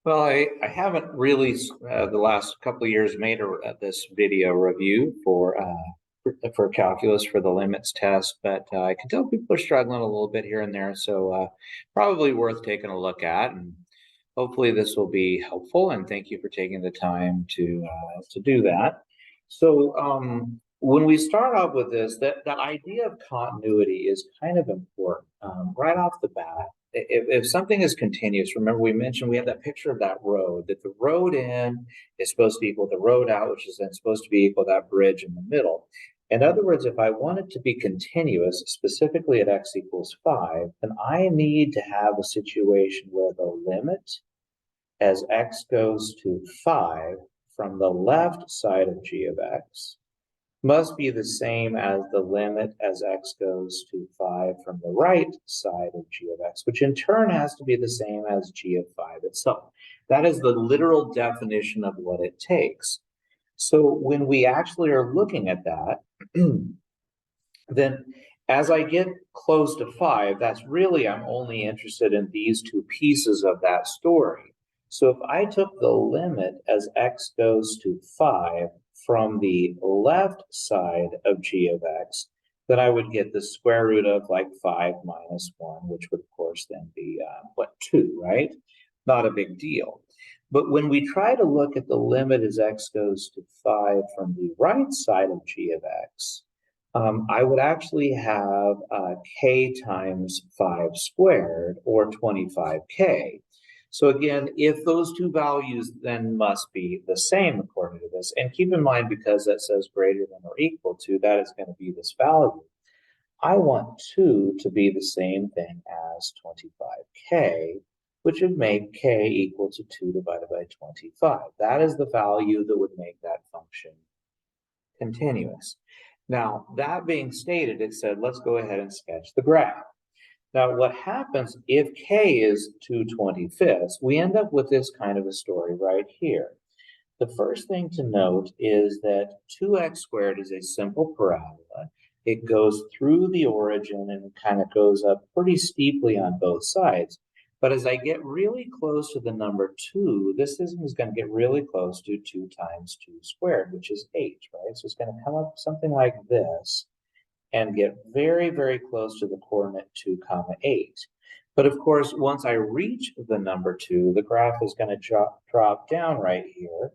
Well, I haven't really the last couple of years made this video review for calculus for the limits test, but I can tell people are struggling a little bit here and there, so probably worth taking a look at, and hopefully this will be helpful. And thank you for taking the time to do that. So when we start off with this, that idea of continuity is kind of important right off the bat. If something is continuous, remember we mentioned we have that picture of that road, that the road in is supposed to equal the road out, which is then supposed to be equal to that bridge in the middle. In other words, if I want it to be continuous, specifically at x equals 5, then I need to have a situation where the limit as x goes to 5 from the left side of g of x must be the same as the limit as x goes to 5 from the right side of g of x, which in turn has to be the same as g of 5 itself. That is the literal definition of what it takes. So when we actually are looking at that, then as I get close to 5, that's really, I'm only interested in these two pieces of that story. So if I took the limit as x goes to 5 from the left side of g of x, then I would get the square root of like 5 minus 1, which would of course then be, 2, right? Not a big deal. But when we try to look at the limit as x goes to 5 from the right side of g of x, I would actually have k times 5 squared, or 25k. So again, if those two values then must be the same according to this, and keep in mind, because that says greater than or equal to, that is going to be this value. I want 2 to be the same thing as 25k, which would make k equal to 2 divided by 25. That is the value that would make that function continuous. Now, that being stated, it said, let's go ahead and sketch the graph. Now, what happens if k is 2/25ths, we end up with this kind of a story right here. The first thing to note is that 2x squared is a simple parabola. It goes through the origin and kind of goes up pretty steeply on both sides. But as I get really close to the number 2, this is going to get really close to 2 times 2 squared, which is 8, right? So it's going to come up something like this and get very, very close to the coordinate 2, 8. But of course, once I reach the number 2, the graph is going to drop down right here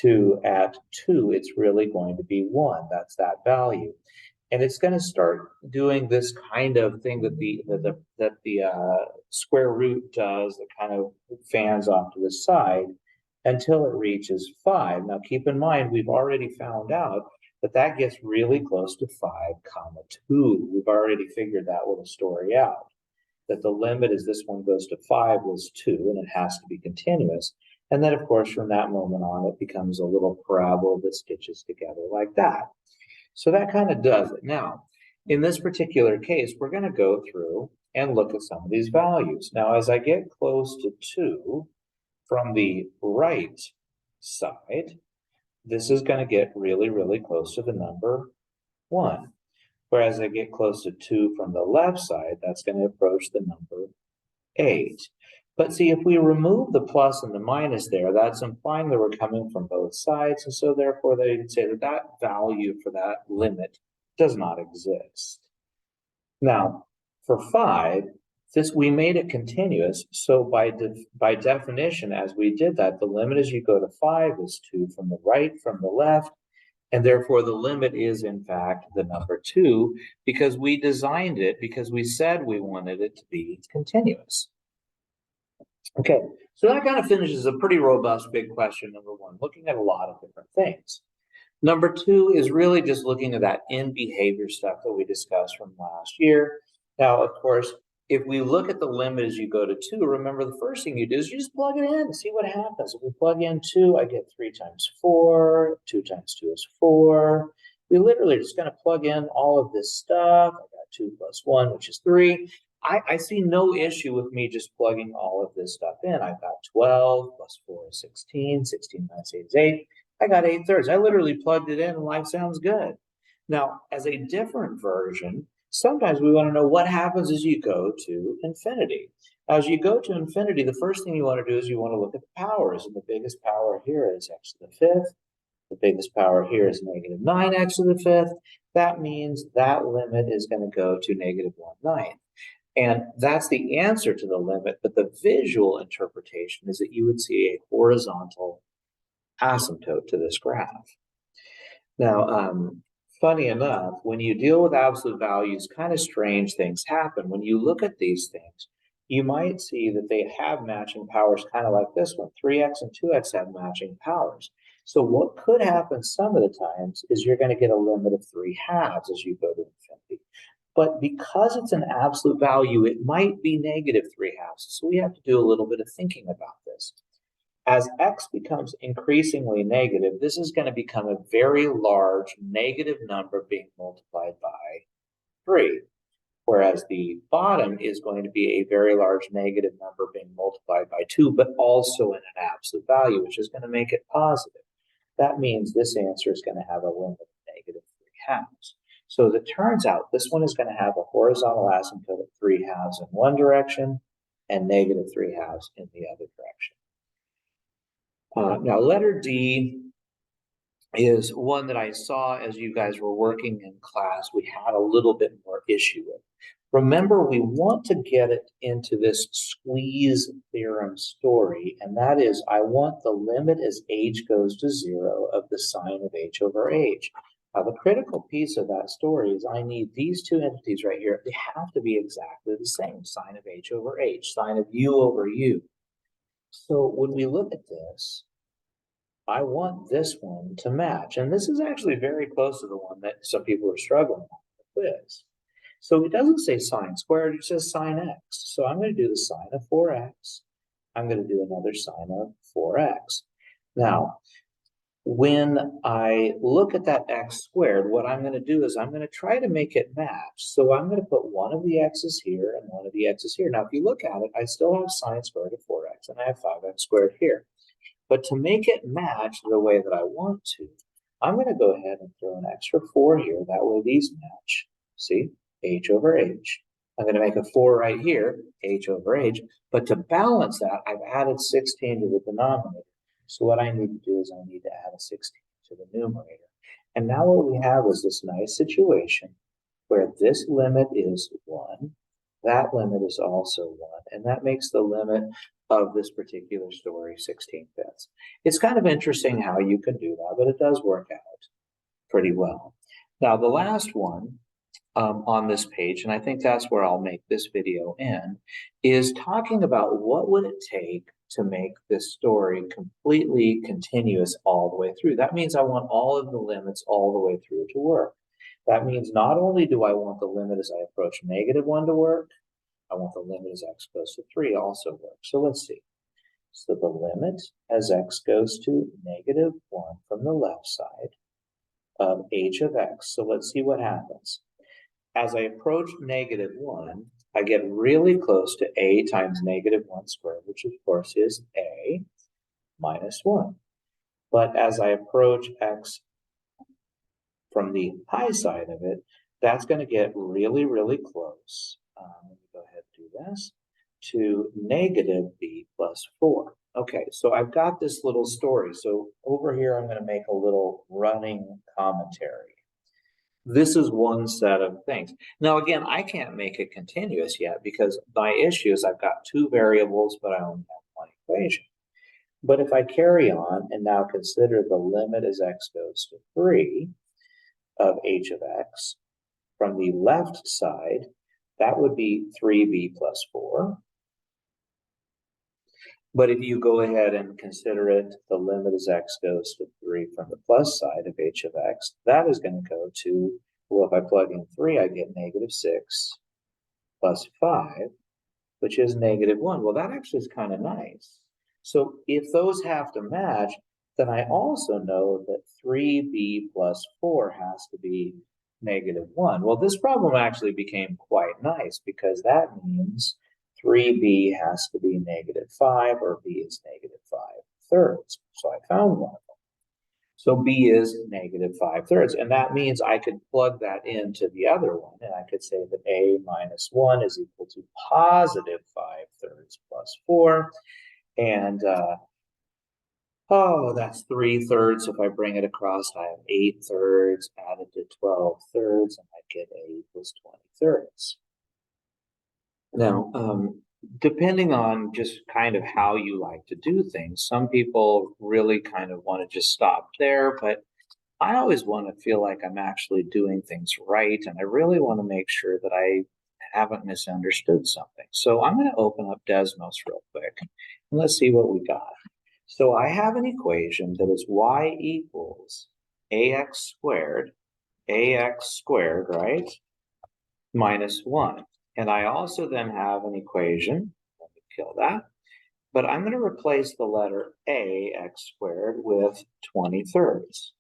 to at 2, it's really going to be 1. That's that value. And it's going to start doing this kind of thing that the square root does, that kind of fans off to the side until it reaches 5. Now, keep in mind, we've already found out that gets really close to 5, 2. We've already figured that little story out, that the limit as this one goes to 5 was 2, and it has to be continuous. And then, of course, from that moment on, it becomes a little parabola that stitches together like that. So that kind of does it. Now, in this particular case, we're going to go through and look at some of these values. Now, as I get close to 2 from the right side, this is going to get really, really close to the number 1. Whereas I get close to 2 from the left side, that's going to approach the number 8. But see, if we remove the plus and the minus there, that's implying that we're coming from both sides. And so therefore, they can say that that value for that limit does not exist. Now, for 5, we made it continuous. So by definition, as we did that, the limit as you go to 5 is 2 from the right, from the left. And therefore, the limit is, in fact, the number 2, because we designed it, because we said we wanted it to be continuous. Okay, so that kind of finishes a pretty robust big question, number 1, looking at a lot of different things. Number 2 is really just looking at that in behavior stuff that we discussed from last year. Now, of course, if we look at the limit as you go to 2, remember the first thing you do is you just plug it in and see what happens. If we plug in 2, I get 3 times 4, 2 times 2 is 4. We literally just going to plug in all of this stuff. I got 2 plus 1, which is 3. I see no issue with me just plugging all of this stuff in. I've got 12 plus 4 is 16, 16 minus 8 is 8. I got 8/3. I literally plugged it in and life sounds good. Now, as a different version, Sometimes we want to know what happens as you go to infinity. As you go to infinity, the first thing you want to do is you want to look at the powers, and the biggest power here is x to the fifth. The biggest power here is negative 9x to the fifth. That means that limit is going to go to negative 1/9. And that's the answer to the limit, but the visual interpretation is that you would see a horizontal asymptote to this graph. Now, funny enough, when you deal with absolute values, kind of strange things happen. When you look at these things, you might see that they have matching powers, kind of like this one. 3x and 2x have matching powers. So what could happen some of the times is you're going to get a limit of 3/2 as you go to infinity. But because it's an absolute value, it might be negative 3/2. So we have to do a little bit of thinking about this. As x becomes increasingly negative, this is going to become a very large negative number being multiplied by 3. Whereas the bottom is going to be a very large negative number being multiplied by 2, but also in an absolute value, which is going to make it positive. That means this answer is going to have a limit of negative 3/2. So as it turns out, this one is going to have a horizontal asymptote of 3/2 in one direction and negative 3/2 in the other direction. Now, letter D is one that I saw as you guys were working in class. We had a little bit more issue with. Remember, we want to get it into this squeeze theorem story, and that is I want the limit as h goes to 0 of the sine of h over h. Now, the critical piece of that story is I need these two entities right here. They have to be exactly the same, sine of h over h, sine of u over u. So when we look at this, I want this one to match. And this is actually very close to the one that some people are struggling with the quiz. So it doesn't say sine squared, it says sine x. So I'm going to do the sine of 4x. I'm going to do another sine of 4x. Now, when I look at that x squared, what I'm going to do is I'm going to try to make it match. So I'm going to put one of the x's here and one of the x's here. Now, if you look at it, I still have sine squared of 4x and I have 5x squared here. But to make it match the way that I want to, I'm going to go ahead and throw an extra 4 here. That way these match. See? H over h. I'm going to make a 4 right here, h over h. But to balance that, I've added 16 to the denominator. So what I need to do is I need to add a 16 to the numerator. And now what we have is this nice situation where this limit is 1. That limit is also 1. And that makes the limit of this particular story 16/5. It's kind of interesting how you can do that, but it does work out pretty well. Now, the last one on this page, and I think that's where I'll make this video end, is talking about what would it take to make this story completely continuous all the way through. That means I want all of the limits all the way through to work. That means not only do I want the limit as I approach -1 to work, I want the limit as x goes to 3 also work. So let's see. So the limit as x goes to -1 from the left side of h of x. So let's see what happens. As I approach -1, I get really close to a times -1 squared, which of course is a minus 1. But as I approach x from the high side of it, that's going to get really, really close. Let me go ahead and do this, to -b plus 4. Okay, so I've got this little story. So over here, I'm going to make a little running commentary. This is one set of things. Now, again, I can't make it continuous yet because my issue is I've got two variables, but I only have one equation. But if I carry on and now consider the limit as x goes to 3 of h of x, from the left side, that would be 3b plus 4. But if you go ahead and consider it, the limit as x goes to 3 from the plus side of h of x, that is going to go to, well, if I plug in 3, I get -6 plus 5, which is -1. Well, that actually is kind of nice. So if those have to match, then I also know that 3b plus 4 has to be -1. Well, this problem actually became quite nice because that means 3b has to be -5 or b is -5 thirds. So I found one of them. So B is -5/3. And that means I could plug that into the other one. And I could say that A minus 1 is equal to +5/3 plus 4. And that's 3/3. If I bring it across, I have 8/3 added to 12/3, and I get A equals 20/3. Now, depending on just kind of how you like to do things, some people really kind of want to just stop there, but I always want to feel like I'm actually doing things right, and I really want to make sure that I haven't misunderstood something. So I'm going to open up Desmos real quick, and let's see what we got. So I have an equation that is y equals ax squared, right, minus 1. And I also then have an equation, let me kill that, but I'm going to replace the letter a, x squared, with 20/3.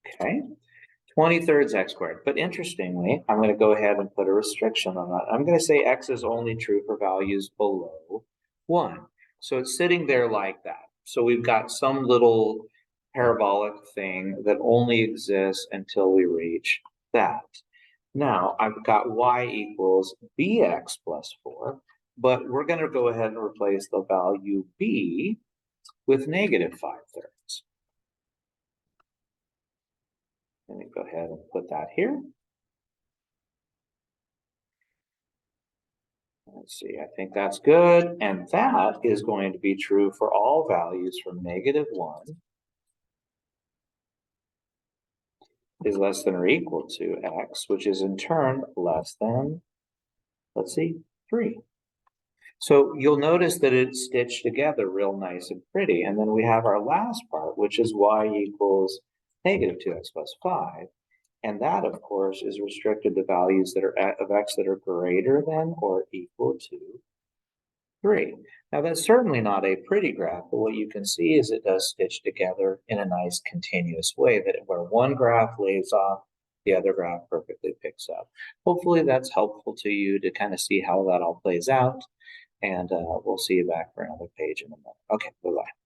Okay, 20/3 x squared. But interestingly, I'm going to go ahead and put a restriction on that. I'm going to say x is only true for values below 1. So it's sitting there like that. So we've got some little parabolic thing that only exists until we reach that. Now I've got y equals bx plus 4, but we're going to go ahead and replace the value b with -5/3. Let me go ahead and put that here. Let's see, I think that's good. And that is going to be true for all values from -1 is less than or equal to x, which is in turn less than, let's see, 3. So you'll notice that it's stitched together real nice and pretty. And then we have our last part, which is y equals -2x plus 5. And that, of course, is restricted to values that are of x that are greater than or equal to 3. Now, that's certainly not a pretty graph, but what you can see is it does stitch together in a nice continuous way, that where one graph lays off, the other graph perfectly picks up. Hopefully that's helpful to you to kind of see how that all plays out. And we'll see you back for another page in a minute. Okay, bye-bye.